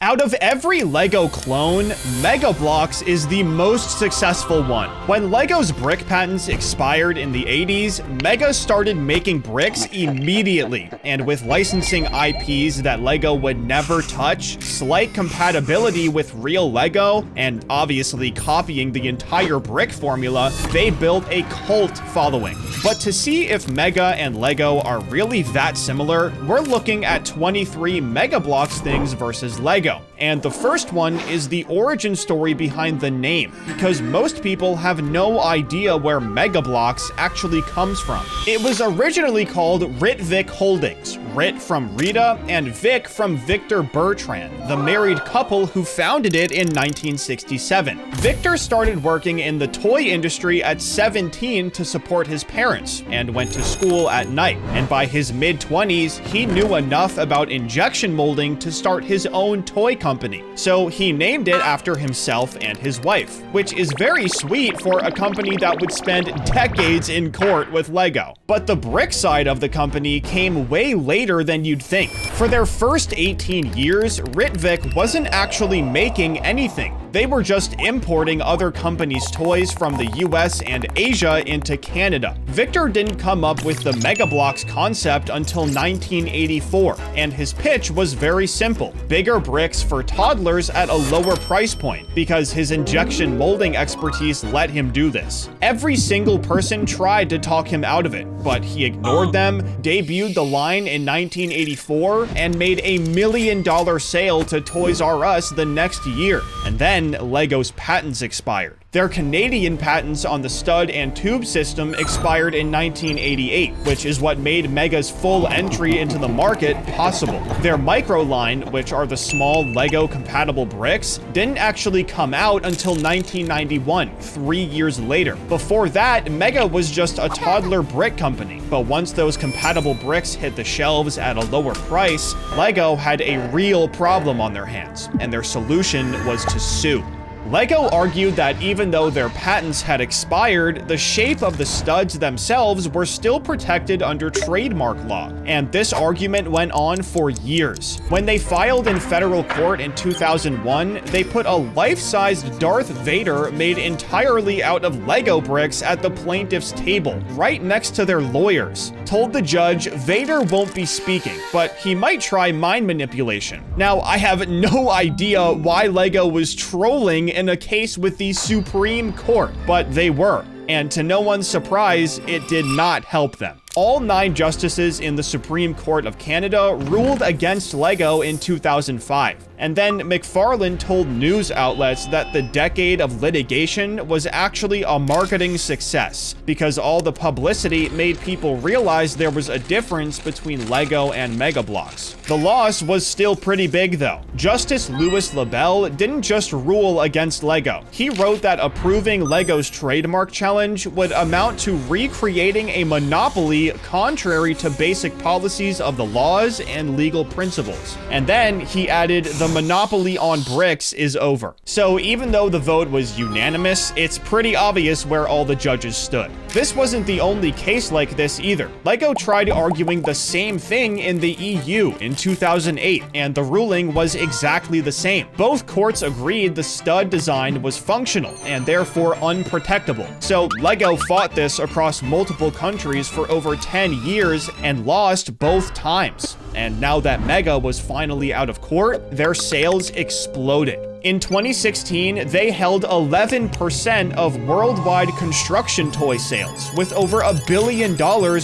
Out of every LEGO clone, Mega Bloks is the most successful one. When LEGO's brick patents expired in the 80s, Mega started making bricks immediately, and with licensing IPs that LEGO would never touch, slight compatibility with real LEGO, and obviously copying the entire brick formula, they built a cult following. But to see if Mega and LEGO are really that similar, we're looking at 23 Mega Bloks things versus LEGO. And the first one is the origin story behind the name, because most people have no idea where Mega Bloks actually comes from. It was originally called Ritvik Holdings, Rit from Rita and Vic from Victor Bertrand, the married couple who founded it in 1967. Victor started working in the toy industry at 17 to support his parents and went to school at night. And by his mid-20s, he knew enough about injection molding to start his own toy company. So he named it after himself and his wife, which is very sweet for a company that would spend decades in court with LEGO. But the brick side of the company came way later than you'd think. For their first 18 years, Ritvik wasn't actually making anything. They were just importing other companies' toys from the US and Asia into Canada. Victor didn't come up with the Mega Bloks concept until 1984, and his pitch was very simple: bigger bricks for toddlers at a lower price point, because his injection molding expertise let him do this. Every single person tried to talk him out of it, but he ignored them, debuted the line in 1984, and made a $1 million sale to Toys R Us the next year. And then LEGO's patents expired. Their Canadian patents on the stud and tube system expired in 1988, which is what made Mega's full entry into the market possible. Their micro line, which are the small LEGO compatible bricks, didn't actually come out until 1991, 3 years later. Before that, Mega was just a toddler brick company. But once those compatible bricks hit the shelves at a lower price, LEGO had a real problem on their hands, and their solution was to sue. LEGO argued that even though their patents had expired, the shape of the studs themselves were still protected under trademark law, and this argument went on for years. When they filed in federal court in 2001, they put a life-sized Darth Vader made entirely out of LEGO bricks at the plaintiff's table, right next to their lawyers. Told the judge Vader won't be speaking, but he might try mind manipulation. Now, I have no idea why LEGO was trolling in a case with the Supreme Court, but they were. And to no one's surprise, it did not help them. All 9 justices in the Supreme Court of Canada ruled against LEGO in 2005. And then McFarlane told news outlets that the decade of litigation was actually a marketing success, because all the publicity made people realize there was a difference between LEGO and Mega Bloks. The loss was still pretty big though. Justice Louis LaBelle didn't just rule against LEGO. He wrote that approving LEGO's trademark challenge would amount to recreating a monopoly contrary to basic policies of the laws and legal principles. And then he added, the monopoly on bricks is over. So even though the vote was unanimous, it's pretty obvious where all the judges stood. This wasn't the only case like this either. LEGO tried arguing the same thing in the EU in 2008, and the ruling was exactly the same. Both courts agreed the stud design was functional and therefore unprotectable. So LEGO fought this across multiple countries for over 10 years and lost both times. And now that Mega was finally out of court, their sales exploded. In 2016, they held 11% of worldwide construction toy sales, with over $1 billion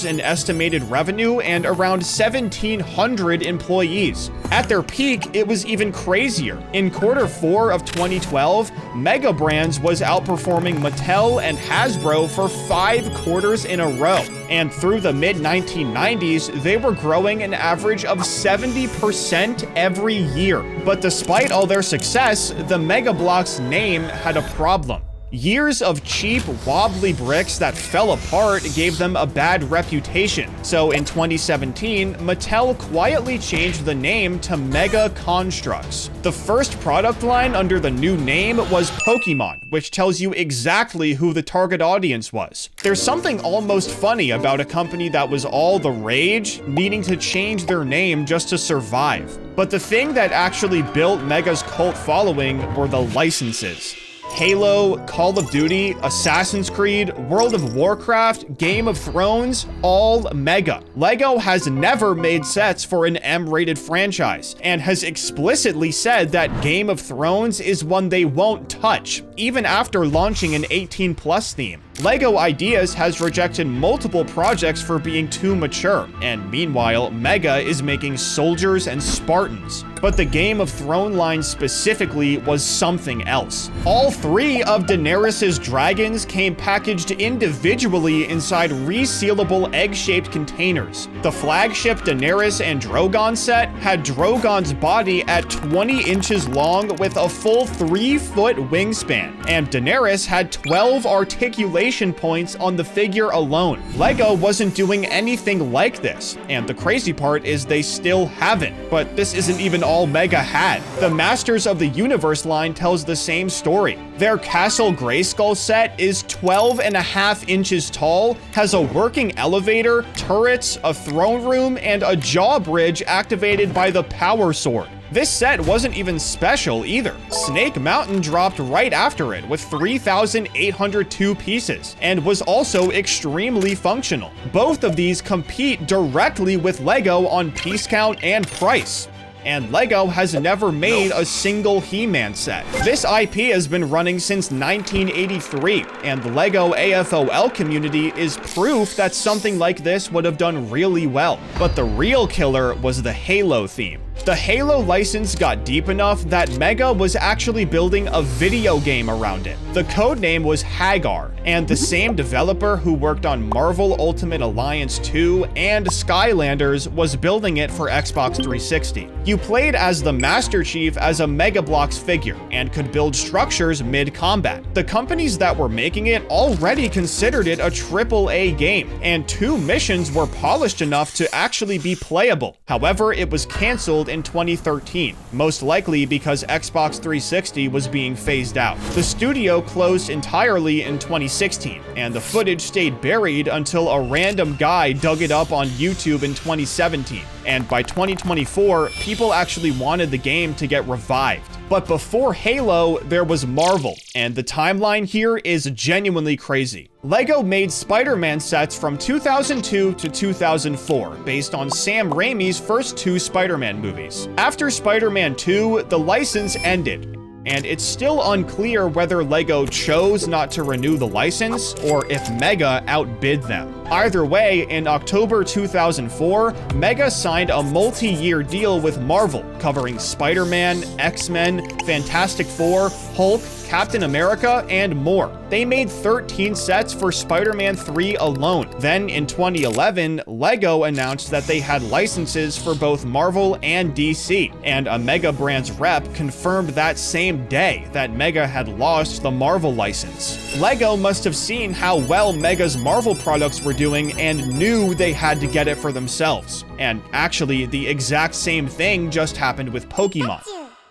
in estimated revenue and around 1,700 employees. At their peak, it was even crazier. In Q4 of 2012, Mega Brands was outperforming Mattel and Hasbro for 5 quarters in a row. And through the mid-1990s, they were growing an average of 70% every year. But despite all their success, the Mega Bloks name had a problem. Years of cheap, wobbly bricks that fell apart gave them a bad reputation. So in 2017, Mattel quietly changed the name to Mega Constructs. The first product line under the new name was Pokemon, which tells you exactly who the target audience was. There's something almost funny about a company that was all the rage needing to change their name just to survive. But the thing that actually built Mega's cult following were the licenses. Halo, Call of Duty, Assassin's Creed, World of Warcraft, Game of Thrones, all Mega. LEGO has never made sets for an M-rated franchise, and has explicitly said that Game of Thrones is one they won't touch, even after launching an 18+ theme. LEGO Ideas has rejected multiple projects for being too mature, and meanwhile, Mega is making soldiers and Spartans. But the Game of Thrones line specifically was something else. All 3 of Daenerys' dragons came packaged individually inside resealable egg-shaped containers. The flagship Daenerys and Drogon set had Drogon's body at 20 inches long with a full 3-foot wingspan, and Daenerys had 12 articulation points on the figure alone. LEGO wasn't doing anything like this, and the crazy part is they still haven't. But this isn't even all Mega had. The Masters of the Universe line tells the same story. Their Castle Grayskull set is 12.5 inches tall, has a working elevator, turrets, a throne room, and a drawbridge activated by the power sword. This set wasn't even special either. Snake Mountain dropped right after it with 3,802 pieces, and was also extremely functional. Both of these compete directly with LEGO on piece count and price. And LEGO has never made a single He-Man set. This IP has been running since 1983, and the LEGO AFOL community is proof that something like this would have done really well. But the real killer was the Halo theme. The Halo license got deep enough that Mega was actually building a video game around it. The codename was Hagar, and the same developer who worked on Marvel Ultimate Alliance 2 and Skylanders was building it for Xbox 360. You played as the Master Chief as a Mega Bloks figure, and could build structures mid-combat. The companies that were making it already considered it a AAA game, and 2 missions were polished enough to actually be playable. However, it was canceled in 2013, most likely because Xbox 360 was being phased out. The studio closed entirely in 2016, and the footage stayed buried until a random guy dug it up on YouTube in 2017. And by 2024, people actually wanted the game to get revived. But before Halo, there was Marvel, and the timeline here is genuinely crazy. LEGO made Spider-Man sets from 2002 to 2004, based on Sam Raimi's first 2 Spider-Man movies. After Spider-Man 2, the license ended, and it's still unclear whether LEGO chose not to renew the license or if Mega outbid them. Either way, in October 2004, Mega signed a multi-year deal with Marvel, covering Spider-Man, X-Men, Fantastic Four, Hulk, Captain America, and more. They made 13 sets for Spider-Man 3 alone. Then in 2011, LEGO announced that they had licenses for both Marvel and DC, and a Mega Brands rep confirmed that same day that Mega had lost the Marvel license. LEGO must have seen how well Mega's Marvel products were doing and knew they had to get it for themselves. And actually, the exact same thing just happened with Pokemon.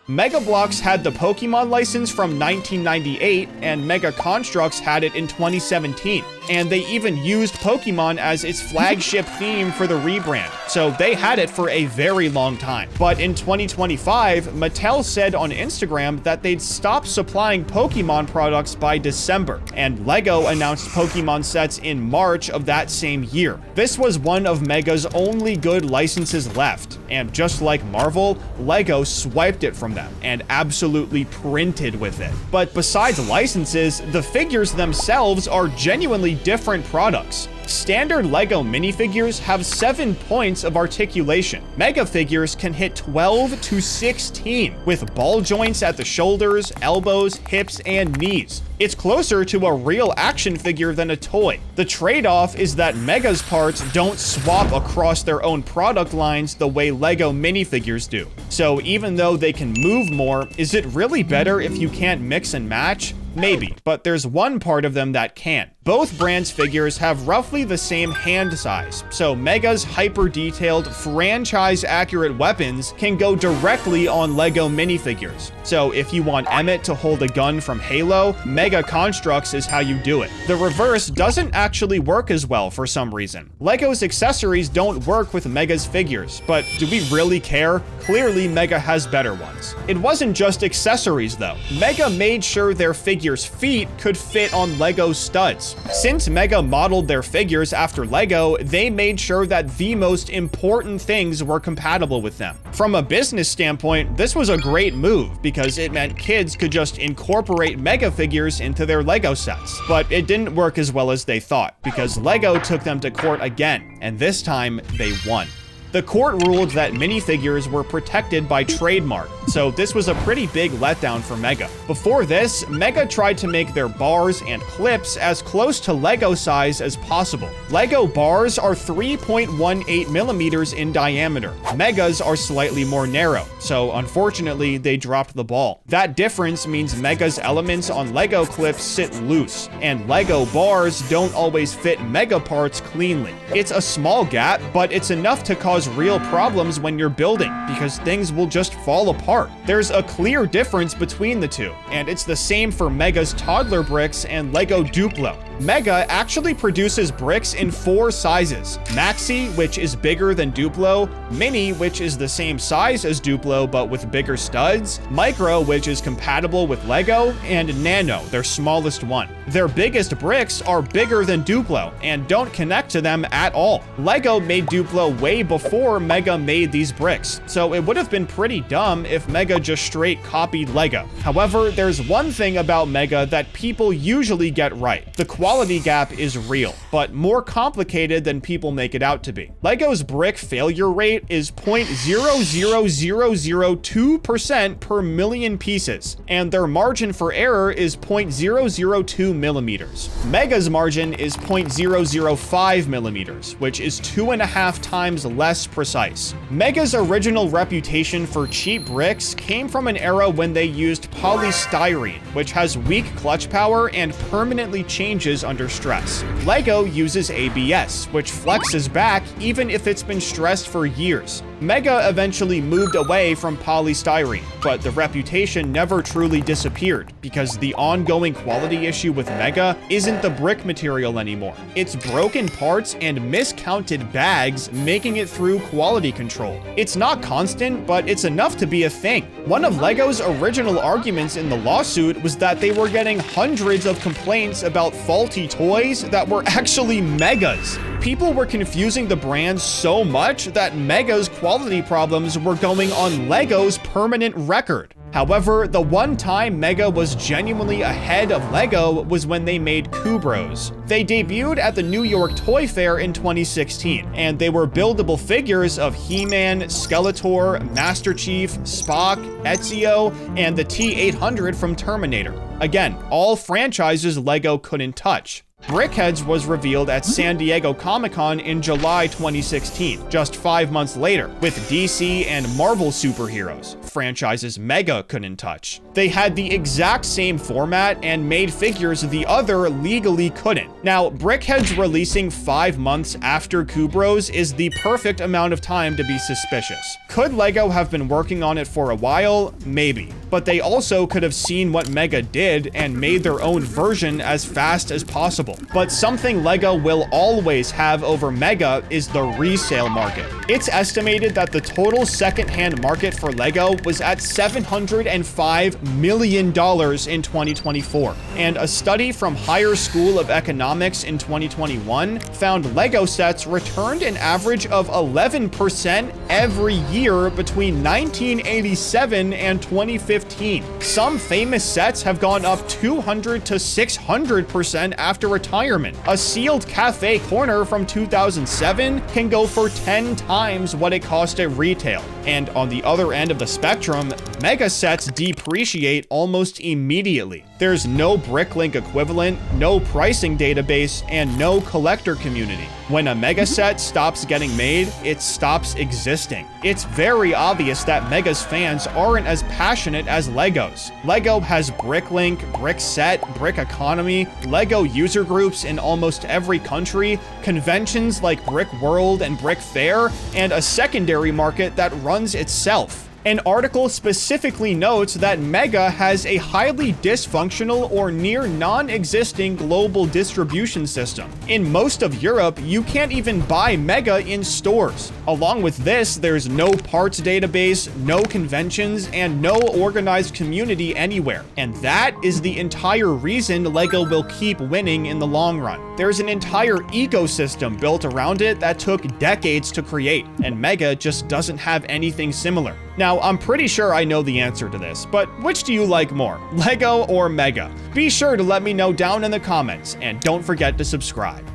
Mega Bloks had the Pokemon license from 1998, and Mega Constructs had it in 2017. And they even used Pokemon as its flagship theme for the rebrand, so they had it for a very long time. But in 2025, Mattel said on Instagram that they'd stop supplying Pokemon products by December, and LEGO announced Pokemon sets in March of that same year. This was one of Mega's only good licenses left, and just like Marvel, LEGO swiped it from them and absolutely printed with it. But besides licenses, the figures themselves are genuinely different products. Standard LEGO minifigures have 7 points of articulation. Mega figures can hit 12 to 16, with ball joints at the shoulders, elbows, hips, and knees. It's closer to a real action figure than a toy. The trade-off is that Mega's parts don't swap across their own product lines the way LEGO minifigures do. So even though they can move more, is it really better if you can't mix and match? Maybe, but there's one part of them that can. Both brands' figures have roughly the same hand size, so Mega's hyper-detailed, franchise-accurate weapons can go directly on LEGO minifigures. So if you want Emmett to hold a gun from Halo, Mega Constructs is how you do it. The reverse doesn't actually work as well for some reason. LEGO's accessories don't work with Mega's figures, but do we really care? Clearly, Mega has better ones. It wasn't just accessories though. Mega made sure their figures' feet could fit on LEGO studs. Since Mega modeled their figures after LEGO, they made sure that the most important things were compatible with them. From a business standpoint, this was a great move because it meant kids could just incorporate Mega figures into their LEGO sets. But it didn't work as well as they thought because LEGO took them to court again, and this time they won. The court ruled that minifigures were protected by trademark, so this was a pretty big letdown for Mega. Before this, Mega tried to make their bars and clips as close to LEGO size as possible. LEGO bars are 3.18 millimeters in diameter. Mega's are slightly more narrow, so unfortunately they dropped the ball. That difference means Mega's elements on LEGO clips sit loose, and LEGO bars don't always fit Mega parts cleanly. It's a small gap, but it's enough to cause real problems when you're building, because things will just fall apart. There's a clear difference between the two, and it's the same for Mega's toddler bricks and LEGO Duplo. Mega actually produces bricks in 4 sizes: Maxi, which is bigger than Duplo, Mini, which is the same size as Duplo but with bigger studs, Micro, which is compatible with LEGO, and Nano, their smallest one. Their biggest bricks are bigger than Duplo and don't connect to them at all. LEGO made Duplo way before Mega made these bricks, so it would have been pretty dumb if Mega just straight copied LEGO. However, there's one thing about Mega that people usually get right. The quality gap is real, but more complicated than people make it out to be. LEGO's brick failure rate is 0.00002% per million pieces, and their margin for error is 0.002 millimeters. Mega's margin is 0.005 millimeters, which is 2.5 times less precise. Mega's original reputation for cheap bricks came from an era when they used polystyrene, which has weak clutch power and permanently changes under stress. LEGO uses ABS, which flexes back even if it's been stressed for years. Mega eventually moved away from polystyrene, but the reputation never truly disappeared because the ongoing quality issue with Mega isn't the brick material anymore. It's broken parts and miscounted bags making it through quality control. It's not constant, but it's enough to be a thing. One of LEGO's original arguments in the lawsuit was that they were getting hundreds of complaints about faulty toys that were actually Megas. People were confusing the brands so much that Mega's quality problems were going on LEGO's permanent record. However, the one time Mega was genuinely ahead of LEGO was when they made Kubros. They debuted at the New York Toy Fair in 2016, and they were buildable figures of He-Man, Skeletor, Master Chief, Spock, Ezio, and the T-800 from Terminator. Again, all franchises LEGO couldn't touch. Brickheads was revealed at San Diego Comic-Con in July 2016, just 5 months later, with DC and Marvel superheroes, franchises Mega couldn't touch. They had the exact same format and made figures the other legally couldn't. Now, Brickheads releasing 5 months after Kubros is the perfect amount of time to be suspicious. Could LEGO have been working on it for a while? Maybe. But they also could have seen what Mega did and made their own version as fast as possible. But something LEGO will always have over Mega is the resale market. It's estimated that the total secondhand market for LEGO was at $705 million in 2024. And a study from Higher School of Economics in 2021 found LEGO sets returned an average of 11% every year between 1987 and 2015. Some famous sets have gone up 200 to 600% after retirement. A sealed cafe corner from 2007 can go for 10 times what it cost at retail. And on the other end of the spectrum, Mega sets depreciate almost immediately. There's no Bricklink equivalent, no pricing database, and no collector community. When a Mega set stops getting made, it stops existing. It's very obvious that Mega's fans aren't as passionate as Lego's. Lego has Bricklink, Brick Set, Brick Economy, Lego user groups in almost every country, conventions like Brick World and Brick Fair, and a secondary market that runs itself. An article specifically notes that Mega has a highly dysfunctional or near non-existing global distribution system. In most of Europe, you can't even buy Mega in stores. Along with this, there's no parts database, no conventions, and no organized community anywhere. And that is the entire reason Lego will keep winning in the long run. There's an entire ecosystem built around it that took decades to create, and Mega just doesn't have anything similar. Now, I'm pretty sure I know the answer to this, but which do you like more, Lego or Mega? Be sure to let me know down in the comments, and don't forget to subscribe.